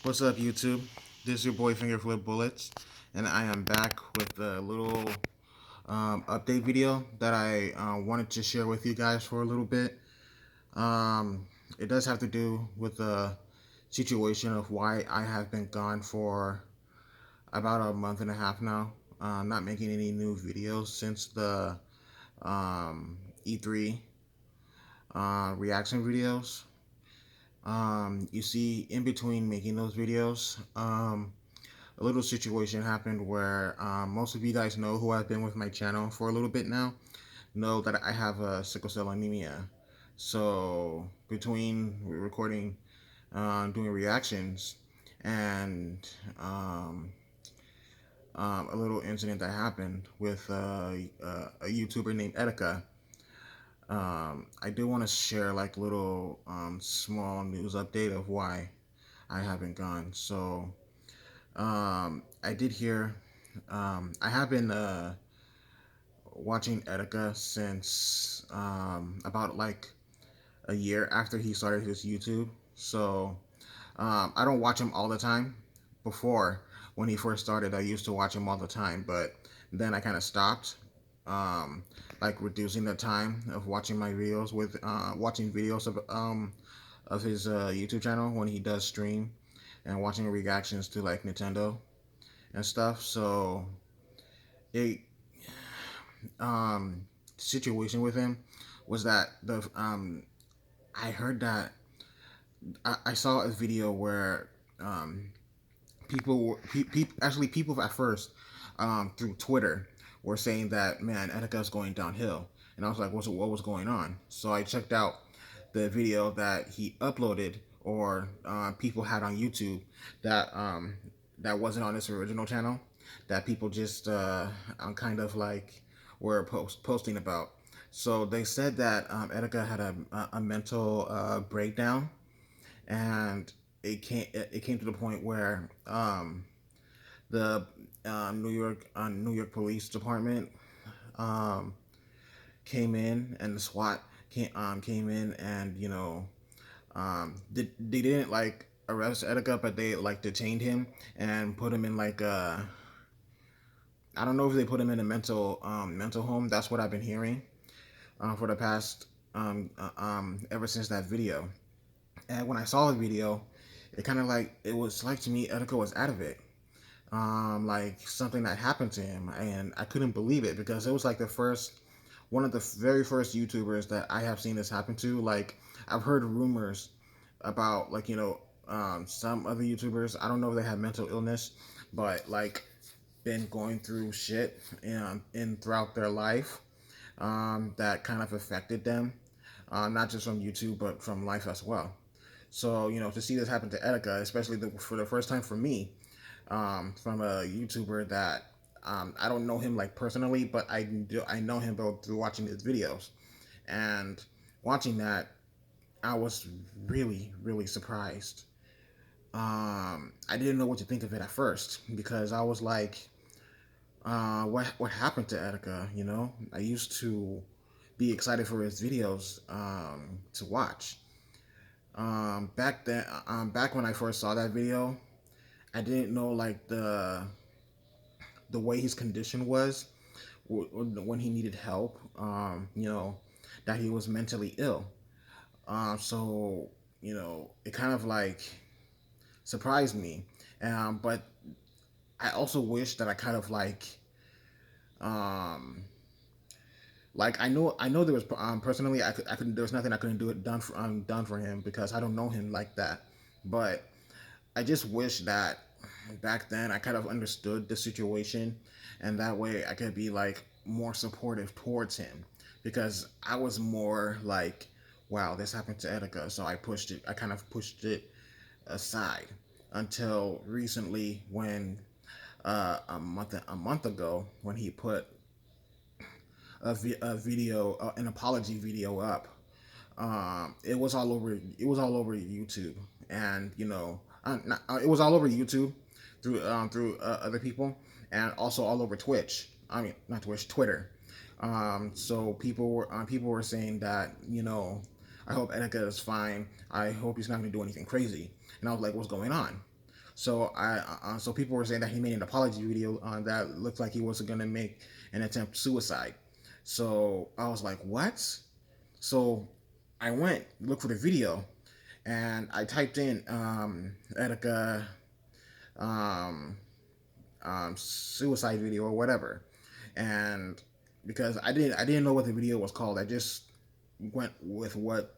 What's up, YouTube? This is your boy Finger Flip Bullets, and I am back with a little update video that I wanted to share with you guys for a little bit. Um, it does have to do with the situation of why I have been gone for about a month and a half now. Not making any new videos since the E3 reaction videos. You see, in between making those videos, a little situation happened where most of you guys know who I've been with my channel for a little bit now know that I have a sickle cell anemia. So between recording, doing reactions, and um, a little incident that happened with a YouTuber named Etika, I do want to share like little small news update of why I haven't gone. So I did hear. I have been watching Etika since about like a year after he started his YouTube. So I don't watch him all the time. Before, when he first started, I used to watch him all the time, but then I kind of stopped. Um, like reducing the time of watching my videos with watching videos of his YouTube channel when he does stream and watching reactions to like Nintendo and stuff. So it situation with him was that the I heard that I saw a video where um, actually people at first through Twitter were saying that man Etika's going downhill, and I was like, what was going on? So I checked out the video that he uploaded or people had on YouTube that that wasn't on his original channel, that people just kind of like were posting about. So they said that Etika had a mental breakdown, and it came to the point where the New York Police Department um, came in, and the SWAT came in, and they didn't like arrest Etika, but they like detained him and put him in like a, I don't know if they put him in a mental home. That's what I've been hearing for the past ever since that video. And when I saw the video, it kind of like it was like to me Etika was out of it. Like something that happened to him, and I couldn't believe it because it was like the first one of the very first YouTubers that I have seen this happen to. Like I've heard rumors about like some other YouTubers. I don't know if they have mental illness, but like been going through shit in throughout their life that kind of affected them, not just from YouTube but from life as well. So to see this happen to Etika, especially for the first time for me, from a YouTuber that I don't know him like personally, but I know him through watching his videos, and watching that, I was really surprised. I didn't know what to think of it at first because I was like, what happened to Etika? I used to be excited for his videos to watch. Back when I first saw that video, I didn't know like the way his condition was when he needed help. That he was mentally ill. So it kind of like surprised me. But I also wish that I kind of um, I know there was personally I couldn't there was nothing I couldn't do it done for him because I don't know him like that. But I just wish that back then I kind of understood the situation, and that way I could be like more supportive towards him because I was more like, wow, this happened to Etika, so I kind of pushed it aside until recently when a month ago when he put a video, an apology video up. It was all over YouTube, and it was all over YouTube through other people, and also all over Twitch. I mean, not Twitch, Twitter. So people were saying that I hope Etika is fine. I hope he's not going to do anything crazy. And I was like, what's going on? So people were saying that he made an apology video that looked like he was gonna make an attempt suicide. So I was like, what? So I went looked for the video, and I typed in Etika um, suicide video or whatever, and because I didn't know what the video was called, I just went with what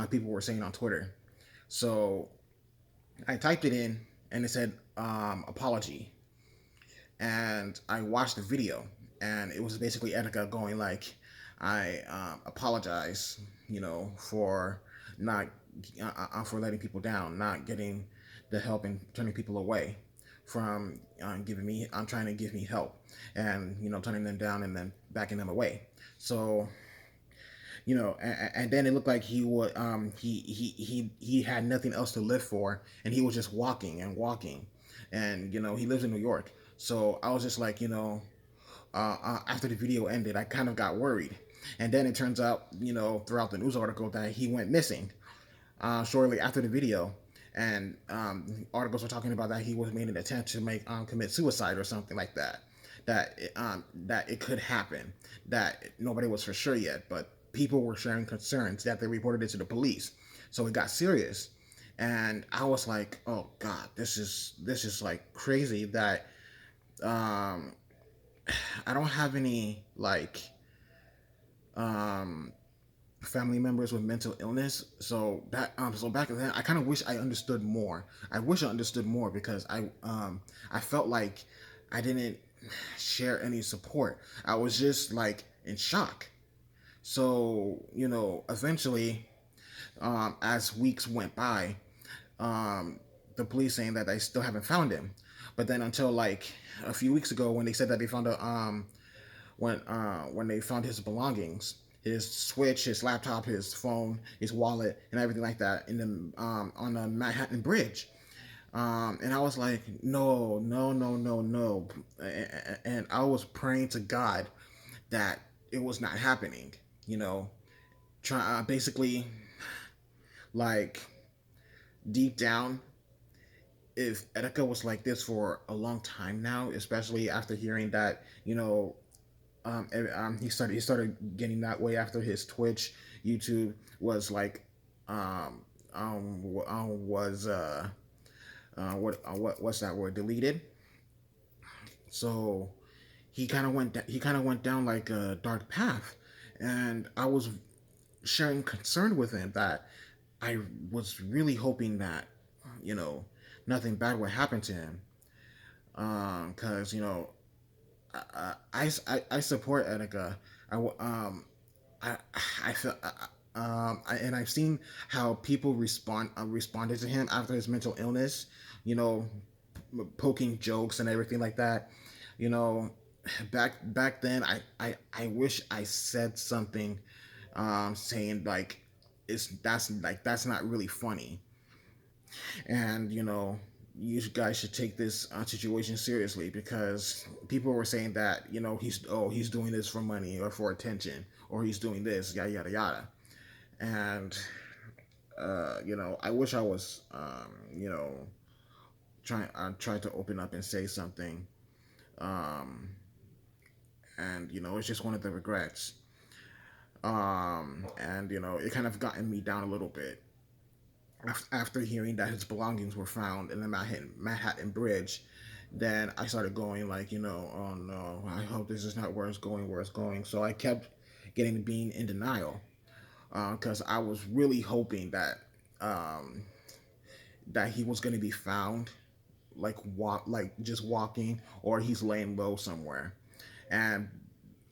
people were saying on Twitter. So I typed it in, and it said apology, and I watched the video, and it was basically Etika going like, I apologize, for not for letting people down, not getting the help, and turning people away from giving me. I'm trying to give me help, and turning them down and then backing them away. So and then it looked like he had nothing else to live for, and he was just walking and walking, and he lives in New York. So I was just like, after the video ended, I kind of got worried, and then it turns out, throughout the news article, that he went missing shortly after the video. And articles were talking about that he was made an attempt to make commit suicide or something like that. That it could happen. That nobody was for sure yet, but people were sharing concerns that they reported it to the police. So it got serious, and I was like, "Oh God, this is like crazy." That um, I don't have any like um, family members with mental illness. So back then, I kind of wish I understood more. I wish I understood more because I felt like I didn't share any support. I was just like in shock. So eventually, as weeks went by, the police saying that they still haven't found him. But then until like a few weeks ago, when they said that they found a when they found his belongings, his switch, his laptop, his phone, his wallet, and everything like that in the on the Manhattan Bridge. And I was like, no, no, no, no, no, and I was praying to God that it was not happening. You know, basically like deep down, if Etika was like this for a long time now, especially after hearing that, he started getting that way after his Twitch, YouTube was like, was what's that word, deleted. So he kind of went down like a dark path, and I was sharing concern with him that I was really hoping that you know nothing bad would happen to him, because I support Etika. I I feel and I've seen how people responded to him after his mental illness. You know, poking jokes and everything like that. You know, back then, I wish I said something, saying like that's not really funny, and you guys should take this situation seriously, because people were saying that he's doing this for money or for attention, or he's doing this, yada yada yada. And I wish I was trying to open up and say something, um and it's just one of the regrets. And it kind of gotten me down a little bit after hearing that his belongings were found in the Manhattan Bridge. Then I started going like, oh no, I hope this is not where it's going, where it's going. So I kept being in denial, because I was really hoping um, that he was going to be found, like just walking, or he's laying low somewhere. And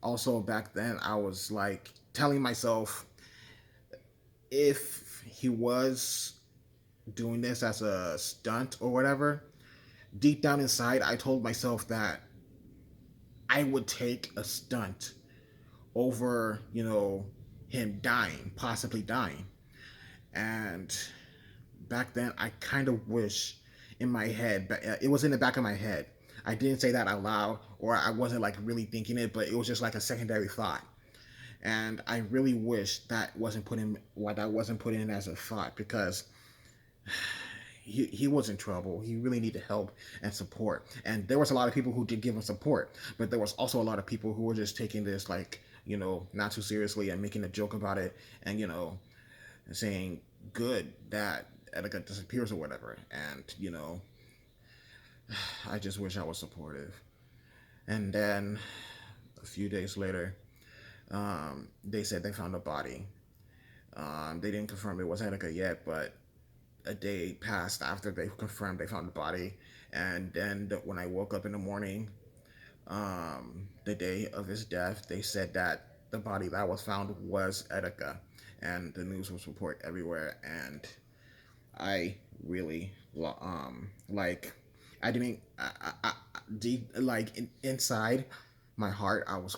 also back then, I was like telling myself, if he was doing this as a stunt or whatever, deep down inside, I told myself that I would take a stunt over, him dying, possibly dying. And back then, I kind of wish in my head, but it was in the back of my head. I didn't say that out loud, or I wasn't like really thinking it, but it was just like a secondary thought. And I really wish that wasn't put in as a thought, because he was in trouble. He really needed help and support. And there was a lot of people who did give him support, but there was also a lot of people who were just taking this like, not too seriously and making a joke about it, and saying good that Etika disappears or whatever. And I just wish I was supportive. And then a few days later, they said they found a body. They didn't confirm it was Etika yet, but a day passed after they confirmed they found the body. And then when I woke up in the morning, the day of his death, they said that the body that was found was Etika, and the news was reported everywhere. And I really like I didn't deep like inside my heart I was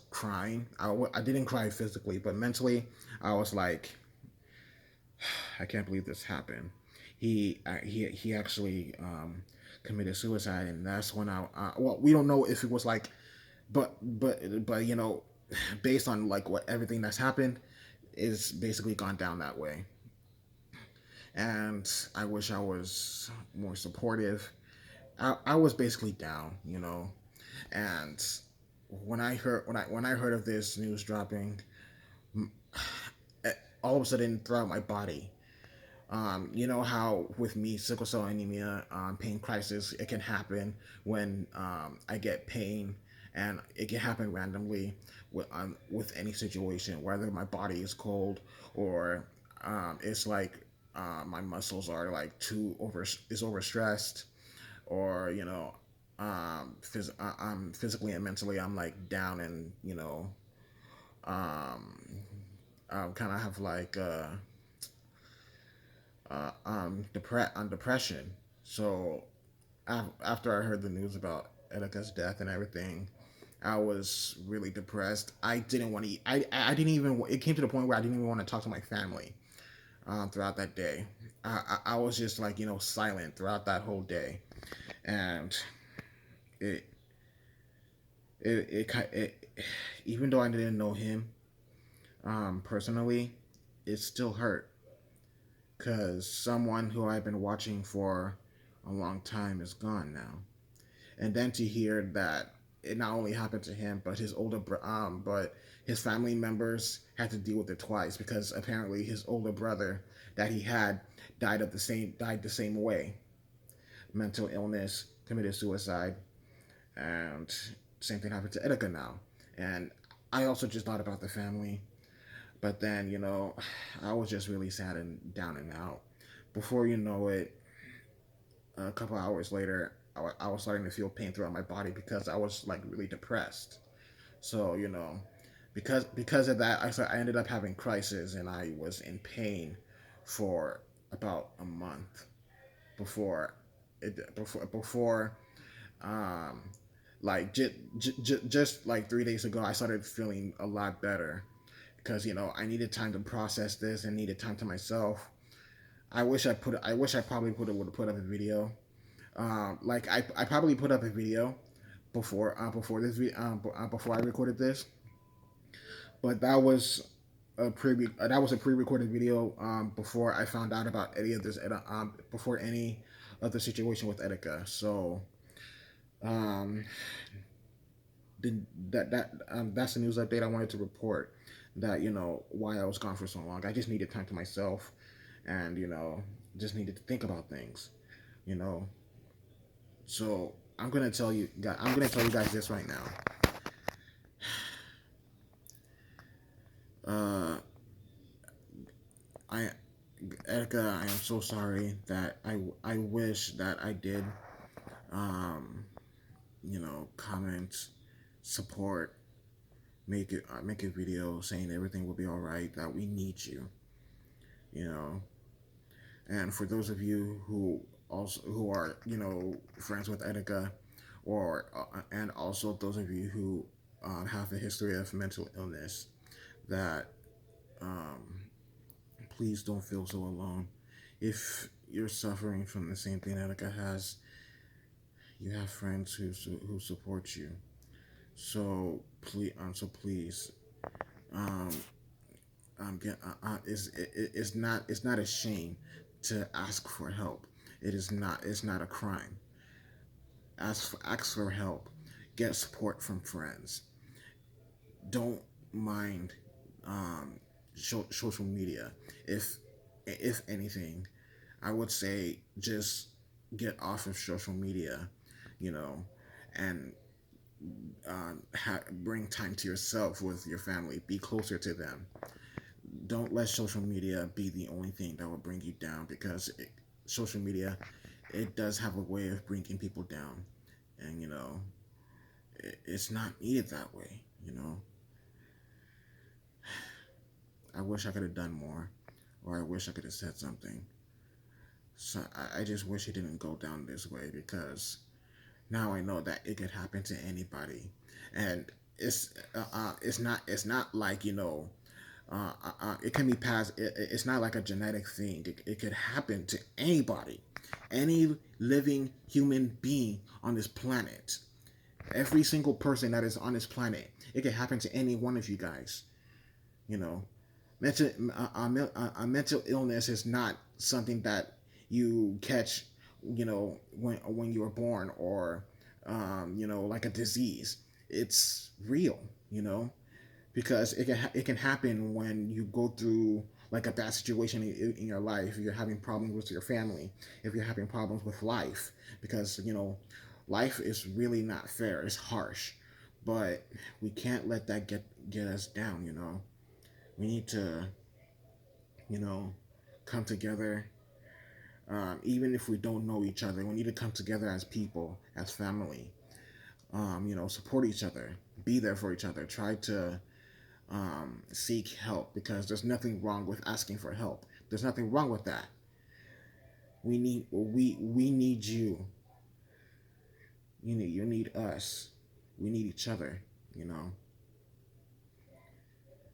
crying. I didn't cry physically, but mentally I was like, I can't believe this happened. He actually committed suicide, and that's when well, we don't know if it was like, but based on like what everything that's happened is basically gone down that way. And I wish I was more supportive. I was basically down, and when I heard of this news dropping, all of a sudden throughout my body, you know how with me sickle cell anemia, pain crisis, it can happen when I get pain, and it can happen randomly with any situation, whether my body is cold or it's like my muscles are like too over is overstressed, or I'm physically and mentally I'm like down, and um, kind of have like on depression. So after I heard the news about Etika's death and everything, I was really depressed. I didn't want to eat. I didn't even. It came to the point where I didn't even want to talk to my family throughout that day. I was just like silent throughout that whole day, and it it even though I didn't know him personally, it still hurt because someone who I've been watching for a long time is gone now. And then to hear that it not only happened to him, but but his family members had to deal with it twice, because apparently his older brother that he had died the same way, mental illness, committed suicide, and same thing happened to Etika now. And I also just thought about the family, but then I was just really sad and down and out. Before you know it, a couple hours later, I was starting to feel pain throughout my body because I was like really depressed. So because of that, I ended up having crisis, and I was in pain for about a month before before um like just like 3 days ago I started feeling a lot better, because I needed time to process this and needed time to myself. I wish I probably would have put up a video. Like I probably put up a video before I recorded this, but that was a pre-recorded video before I found out about any of this before any of the situation with Etika. So um, the, that's the news update I wanted to report. That why I was gone for so long. I just needed time to myself, and just needed to think about things. You know, so I'm gonna tell you guys this right now. Uh, I Erica, I am so sorry that I wish that I did um, comment, support, make a video saying everything will be all right, that we need you, you know. And for those of you who are friends with Etika, or and also those of you who have a history of mental illness, that um, please don't feel so alone. If you're suffering from the same thing Etika has, you have friends who support you. So please, um, it's not a shame to ask for help. It's not a crime. Ask for help. Get support from friends. Don't mind um, social media. If if anything, I would say just get off of social media, you know, and bring time to yourself with your family. Be closer to them. Don't let social media be the only thing that will bring you down, because social media, it does have a way of bringing people down, and it's not needed that way. I wish I could have done more, or I wish I could have said something. So I just wish it didn't go down this way, because now I know that it could happen to anybody, and it's not like it can be passed. It's not like a genetic thing. It could happen to anybody, any living human being on this planet. Every single person that is on this planet, it could happen to any one of you guys. You know, mental illness is not something that you catch, when you were born, or like a disease. It's real, because it can happen when you go through like a bad situation in your life. If you're having problems with your family, if you're having problems with life, because life is really not fair. It's harsh, but we can't let that get us down. We need to you know come together. Even if we don't know each other, we need to come together as people, as family. Support each other, be there for each other, try to seek help, because there's nothing wrong with asking for help. There's nothing wrong with that. We need you. You need us. We need each other. You know.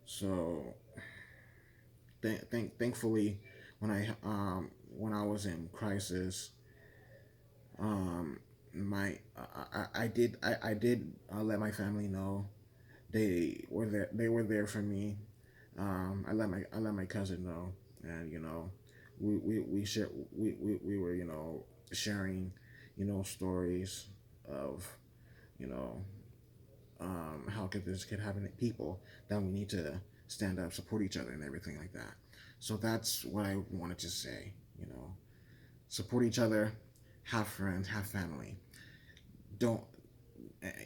So thankfully, when I was in crisis, um, I did let my family know. They were there for me. I let my cousin know, and we share we were sharing stories of you know how could this could happen to people, that we need to stand up, support each other, and everything like that. So that's what I wanted to say. Support each other, have friends, have family. Don't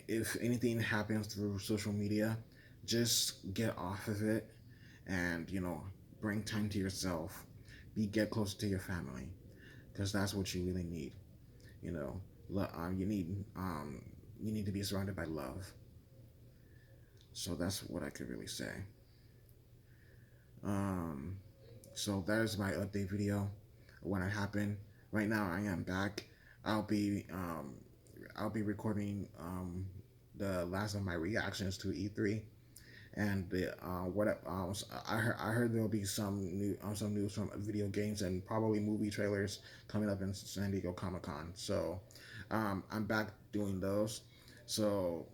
If anything happens through social media, just get off of it, and bring time to yourself. Get close to your family, because that's what you really need. You know, you need to be surrounded by love. So that's what I could really say. Um, so that is my update video when it happened. Right now, I am back. I'll be um, I'll be recording the last of my reactions to E3, and I heard there'll be some news from video games and probably movie trailers coming up in San Diego Comic Con. So I'm back doing those. So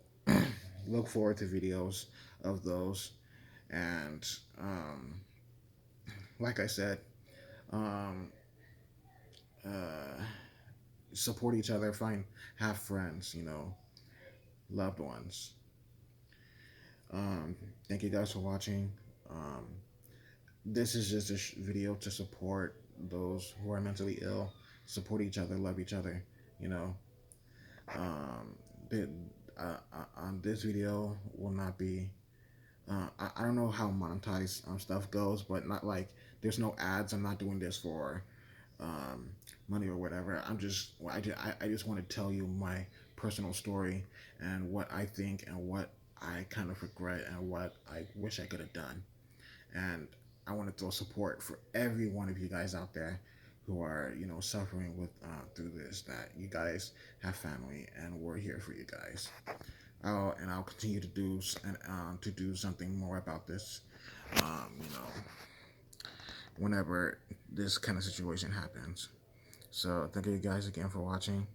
look forward to videos of those. And like I said, um, uh, support each other, have friends, loved ones. Um, Thank you guys for watching. Um, this is just a video to support those who are mentally ill. Support each other, love each other. You know, um, the, this video will not be. I don't know how monetized stuff goes, but not like there's no ads. I'm not doing this for um, money or whatever. I just want to tell you my personal story and what I think and what I kind of regret and what I wish I could have done. And I want to throw support for every one of you guys out there who are suffering with through this. That you guys have family, and we're here for you guys. I'll continue to do something more about this. Um, you know, Whenever this kind of situation happens. So thank you guys again for watching.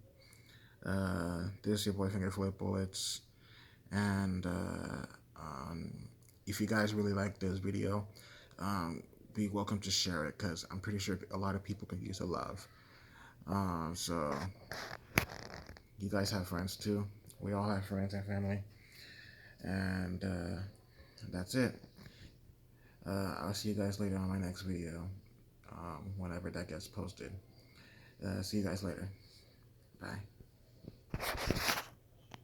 This is your boy Finger Flip Bullets, and if you guys really like this video, um, be welcome to share it because I'm pretty sure a lot of people can use the love. So you guys have friends too. We all have friends and family, and that's it. I'll see you guys later on my next video, whenever that gets posted. See you guys later. Bye.